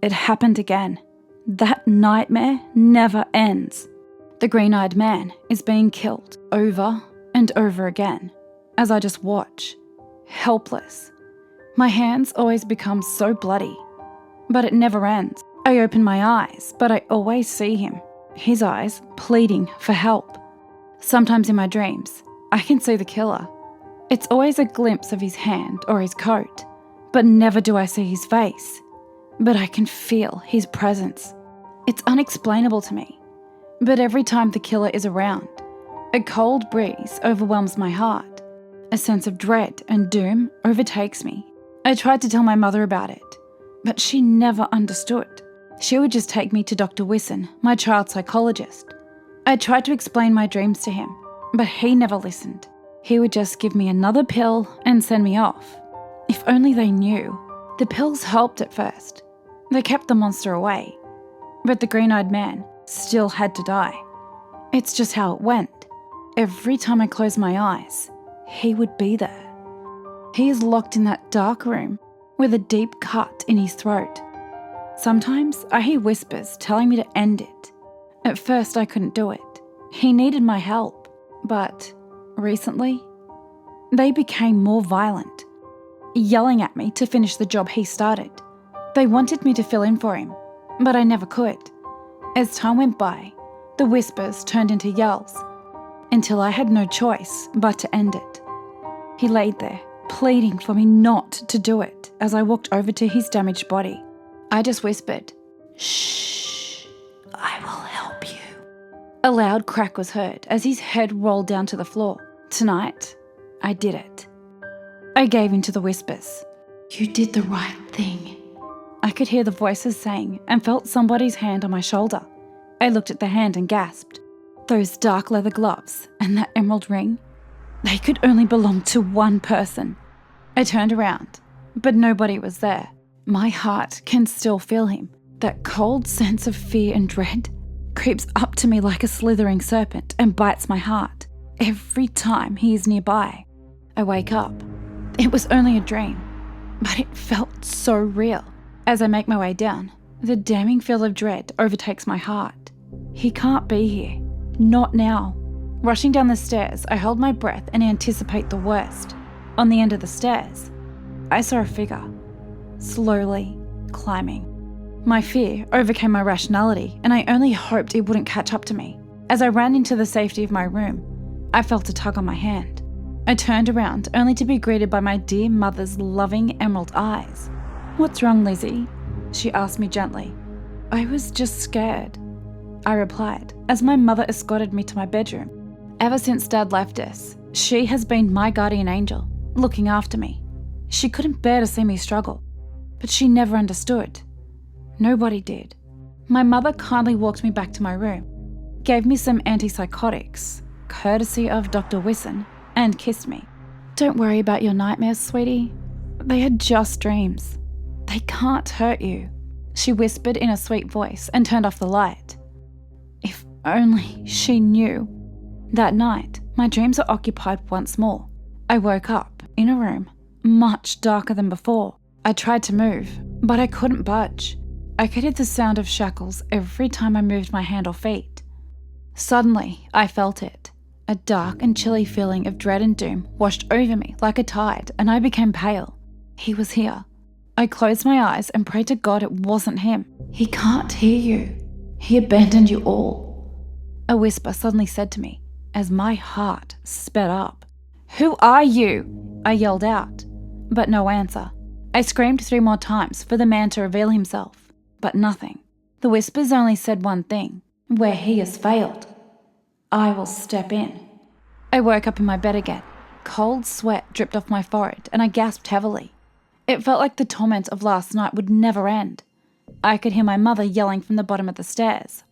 It happened again. That nightmare never ends. The green-eyed man is being killed over and over again as I just watch, helpless. My hands always become so bloody, but it never ends. I open my eyes, but I always see him, his eyes pleading for help. Sometimes in my dreams, I can see the killer. It's always a glimpse of his hand or his coat, but never do I see his face. But I can feel his presence. It's unexplainable to me. But every time the killer is around, a cold breeze overwhelms my heart. A sense of dread and doom overtakes me. I tried to tell my mother about it, but she never understood. She would just take me to Dr. Wisson, my child psychologist. I tried to explain my dreams to him, but he never listened. He would just give me another pill and send me off. If only they knew. The pills helped at first. They kept the monster away. But the green-eyed man still had to die. It's just how it went. Every time I closed my eyes, he would be there. He is locked in that dark room with a deep cut in his throat. Sometimes I hear whispers telling me to end it. At first I couldn't do it. He needed my help. But recently, they became more violent, yelling at me to finish the job he started. They wanted me to fill in for him, but I never could. As time went by, the whispers turned into yells, until I had no choice but to end it. He laid there, pleading for me not to do it as I walked over to his damaged body. I just whispered, "Shh, I will help you." A loud crack was heard as his head rolled down to the floor. Tonight, I did it. I gave in to the whispers. "You did the right thing." I could hear the voices saying and felt somebody's hand on my shoulder. I looked at the hand and gasped. Those dark leather gloves and that emerald ring, they could only belong to one person. I turned around, but nobody was there. My heart can still feel him. That cold sense of fear and dread creeps up to me like a slithering serpent and bites my heart every time he is nearby. I wake up. It was only a dream, but it felt so real. As I make my way down, the damning feel of dread overtakes my heart. He can't be here. Not now. Rushing down the stairs, I hold my breath and anticipate the worst. On the end of the stairs, I saw a figure, slowly climbing. My fear overcame my rationality, and I only hoped it wouldn't catch up to me. As I ran into the safety of my room, I felt a tug on my hand. I turned around, only to be greeted by my dear mother's loving emerald eyes. "What's wrong, Lizzie?" she asked me gently. "I was just scared," I replied, as my mother escorted me to my bedroom. Ever since Dad left us, she has been my guardian angel, looking after me. She couldn't bear to see me struggle, but she never understood. Nobody did. My mother kindly walked me back to my room, gave me some antipsychotics, courtesy of Dr. Wisson, and kissed me. "Don't worry about your nightmares, sweetie. They are just dreams. They can't hurt you," she whispered in a sweet voice and turned off the light. If only she knew. That night, my dreams were occupied once more. I woke up in a room much darker than before. I tried to move, but I couldn't budge. I could hear the sound of shackles every time I moved my hand or feet. Suddenly, I felt it. A dark and chilly feeling of dread and doom washed over me like a tide, and I became pale. He was here. I closed my eyes and prayed to God it wasn't him. "He can't hear you. He abandoned you all," a whisper suddenly said to me as my heart sped up. "Who are you?" I yelled out, but no answer. I screamed 3 more times for the man to reveal himself, but nothing. The whispers only said one thing: "Where he has failed, I will step in." I woke up in my bed again. Cold sweat dripped off my forehead and I gasped heavily. It felt like the torment of last night would never end. I could hear my mother yelling from the bottom of the stairs.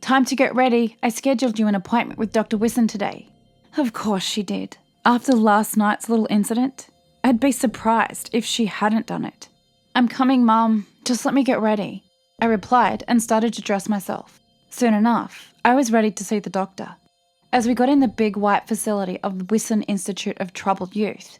"Time to get ready. I scheduled you an appointment with Dr. Wisson today." Of course she did. After last night's little incident, I'd be surprised if she hadn't done it. "I'm coming, Mum. Just let me get ready," I replied and started to dress myself. Soon enough, I was ready to see the doctor. As we got in the big white facility of the Wisson Institute of Troubled Youth,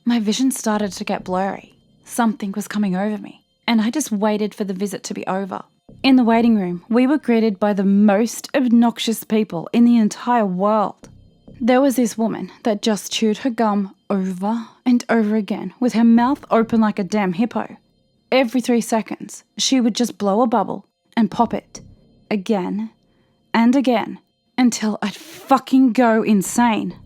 my vision started to get blurry. Something was coming over me. and I just waited for the visit to be over. In the waiting room, we were greeted by the most obnoxious people in the entire world. There was this woman that just chewed her gum over and over again with her mouth open like a damn hippo. Every 3 seconds, she would just blow a bubble and pop it again and again until I'd fucking go insane.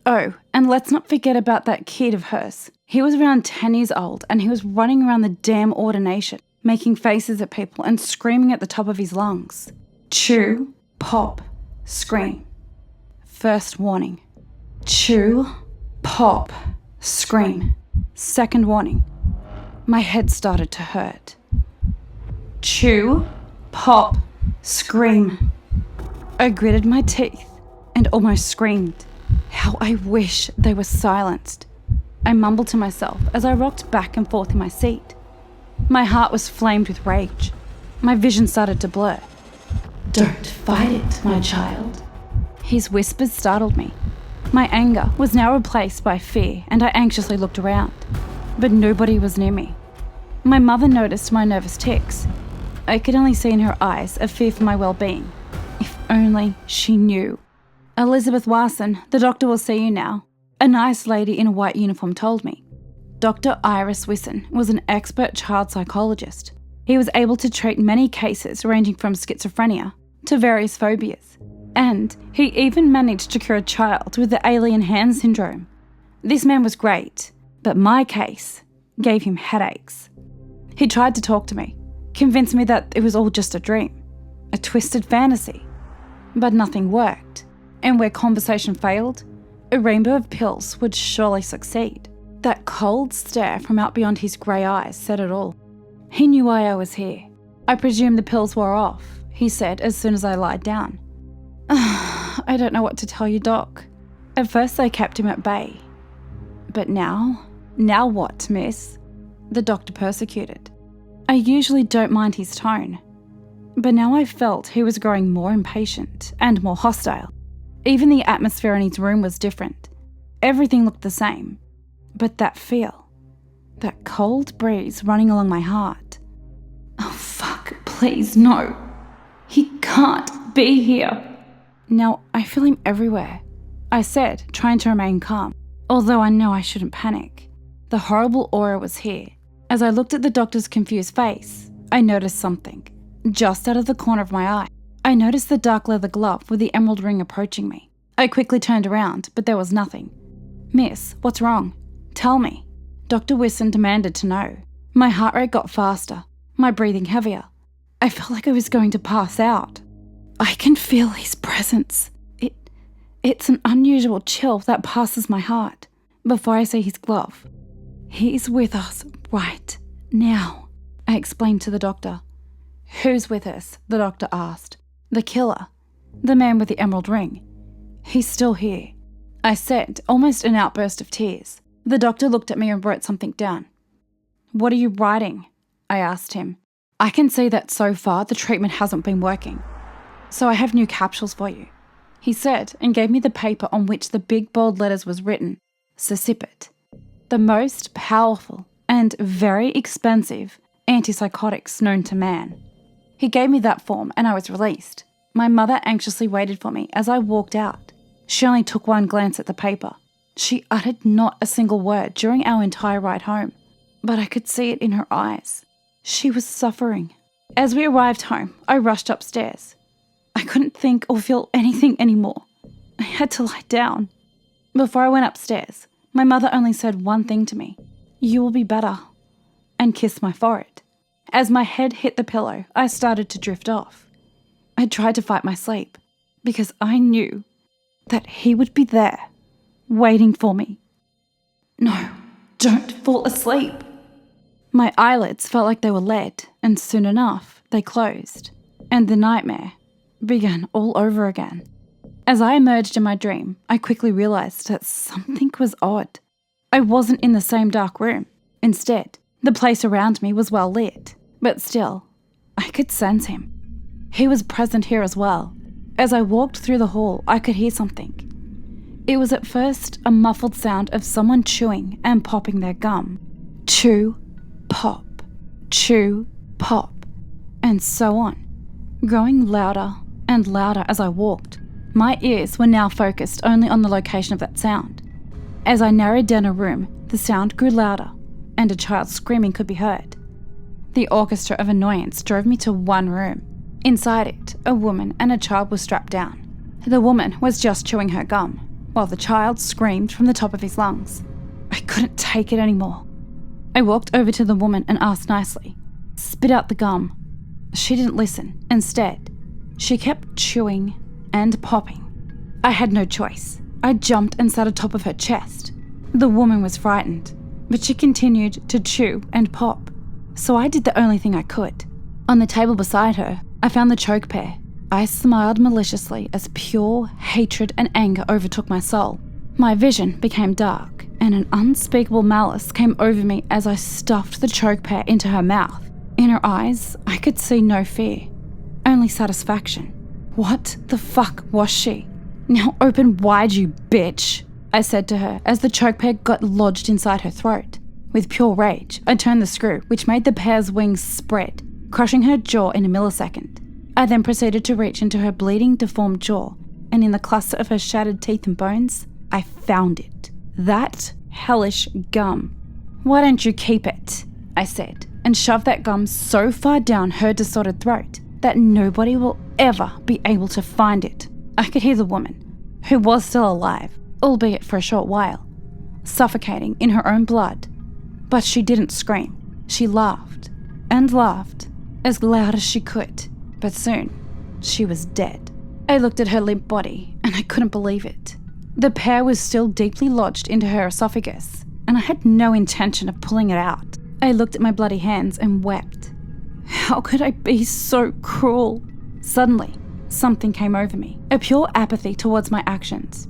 Oh, and let's not forget about that kid of hers. He was around 10 years old and he was running around the damn ordination, making faces at people and screaming at the top of his lungs. Chew, pop, scream. First warning. Chew, pop, scream. Second warning. My head started to hurt. Chew, pop, scream. I gritted my teeth and almost screamed. How I wish they were silenced. I mumbled to myself as I rocked back and forth in my seat. My heart was flamed with rage. My vision started to blur. Don't fight it, my child. His whispers startled me. My anger was now replaced by fear, and I anxiously looked around. But nobody was near me. My mother noticed my nervous tics. I could only see in her eyes a fear for my well-being. If only she knew. Elizabeth Warson, the doctor will see you now. A nice lady in a white uniform told me. Dr. Iris Wisson was an expert child psychologist. He was able to treat many cases ranging from schizophrenia to various phobias. And he even managed to cure a child with the alien hand syndrome. This man was great, but my case gave him headaches. He tried to talk to me, convince me that it was all just a dream, a twisted fantasy. But nothing worked, and where conversation failed, a rainbow of pills would surely succeed. That cold stare from out beyond his grey eyes said it all. He knew why I was here. I presume the pills wore off, he said as soon as I lied down. I don't know what to tell you, Doc. At first I kept him at bay. But now what, miss? The doctor persecuted. I usually don't mind his tone. But now I felt he was growing more impatient and more hostile. Even the atmosphere in his room was different. Everything looked the same. But that feel, that cold breeze running along my heart. Oh fuck, please no. He can't be here. Now I feel him everywhere, I said, trying to remain calm, although I know I shouldn't panic. The horrible aura was here. As I looked at the doctor's confused face, I noticed something. Just out of the corner of my eye, I noticed the dark leather glove with the emerald ring approaching me. I quickly turned around, but there was nothing. Miss, what's wrong? Tell me. Dr. Wisson demanded to know. My heart rate got faster, my breathing heavier. I felt like I was going to pass out. I can feel his presence. It's an unusual chill that passes my heart before I see his glove. He's with us right now, I explained to the doctor. Who's with us? The doctor asked. The killer. The man with the emerald ring. He's still here, I said, almost an outburst of tears. The doctor looked at me and wrote something down. What are you writing? I asked him. I can see that so far the treatment hasn't been working. So I have new capsules for you, he said, and gave me the paper on which the big bold letters was written, Sicipit, the most powerful and very expensive antipsychotics known to man. He gave me that form and I was released. My mother anxiously waited for me as I walked out. She only took one glance at the paper. She uttered not a single word during our entire ride home, but I could see it in her eyes. She was suffering. As we arrived home, I rushed upstairs. I couldn't think or feel anything anymore. I had to lie down. Before I went upstairs, my mother only said one thing to me, "You will be better," and kissed my forehead. As my head hit the pillow, I started to drift off. I tried to fight my sleep because I knew that he would be there, waiting for me. No, don't fall asleep. My eyelids felt like they were lead, and soon enough, they closed, and the nightmare began all over again. As I emerged in my dream, I quickly realized that something was odd. I wasn't in the same dark room. Instead, the place around me was well lit, but still, I could sense him. He was present here as well. As I walked through the hall, I could hear something. It was at first a muffled sound of someone chewing and popping their gum. Chew, pop, chew, pop, and so on, growing louder and louder as I walked. My ears were now focused only on the location of that sound. As I narrowed down a room, the sound grew louder, and a child's screaming could be heard. The orchestra of annoyance drove me to one room. Inside it, a woman and a child were strapped down. The woman was just chewing her gum, while the child screamed from the top of his lungs. I couldn't take it anymore. I walked over to the woman and asked nicely, "Spit out the gum." She didn't listen. Instead, she kept chewing and popping. I had no choice. I jumped and sat atop of her chest. The woman was frightened, but she continued to chew and pop, so I did the only thing I could. On the table beside her, I found the choke pear. I smiled maliciously as pure hatred and anger overtook my soul. My vision became dark, and an unspeakable malice came over me as I stuffed the choke pear into her mouth. In her eyes, I could see no fear, only satisfaction. What the fuck was she? "Now open wide, you bitch," I said to her as the choke pear got lodged inside her throat. With pure rage, I turned the screw, which made the pear's wings spread, crushing her jaw in a millisecond. I then proceeded to reach into her bleeding, deformed jaw, and in the cluster of her shattered teeth and bones, I found it. That hellish gum. "Why don't you keep it?" I said, and shoved that gum so far down her disordered throat that nobody will ever be able to find it. I could hear the woman, who was still alive, albeit for a short while, suffocating in her own blood. But she didn't scream. She laughed, and laughed, as loud as she could. But soon, she was dead. I looked at her limp body, and I couldn't believe it. The pear was still deeply lodged into her esophagus, and I had no intention of pulling it out. I looked at my bloody hands and wept. How could I be so cruel? Suddenly, something came over me, a pure apathy towards my actions.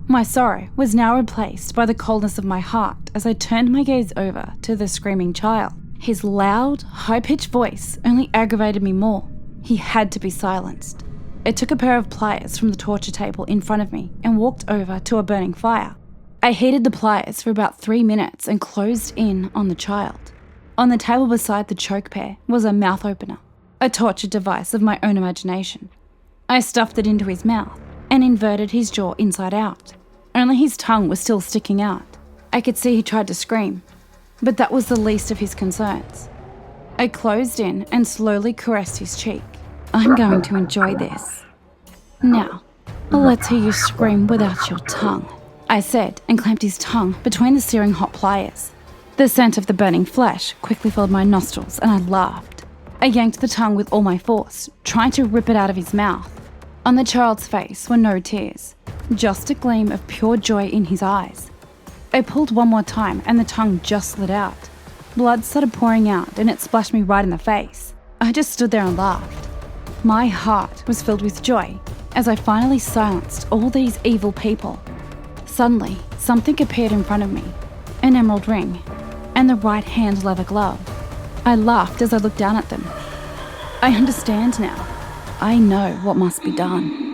My sorrow was now replaced by the coldness of my heart as I turned my gaze over to the screaming child. His loud, high-pitched voice only aggravated me more. He had to be silenced. I took a pair of pliers from the torture table in front of me and walked over to a burning fire. I heated the pliers for about 3 minutes and closed in on the child. On the table beside the choke pear was a mouth opener, a torture device of my own imagination. I stuffed it into his mouth and inverted his jaw inside out. Only his tongue was still sticking out. I could see he tried to scream, but that was the least of his concerns. I closed in and slowly caressed his cheek. I'm going to enjoy this. Now, let's hear you scream without your tongue, I said, and clamped his tongue between the searing hot pliers. The scent of the burning flesh quickly filled my nostrils and I laughed. I yanked the tongue with all my force, trying to rip it out of his mouth. On the child's face were no tears, just a gleam of pure joy in his eyes. I pulled one more time and the tongue just slid out. Blood started pouring out and it splashed me right in the face. I just stood there and laughed. My heart was filled with joy as I finally silenced all these evil people. Suddenly, something appeared in front of me, an emerald ring and the right hand leather glove. I laughed as I looked down at them. I understand now. I know what must be done.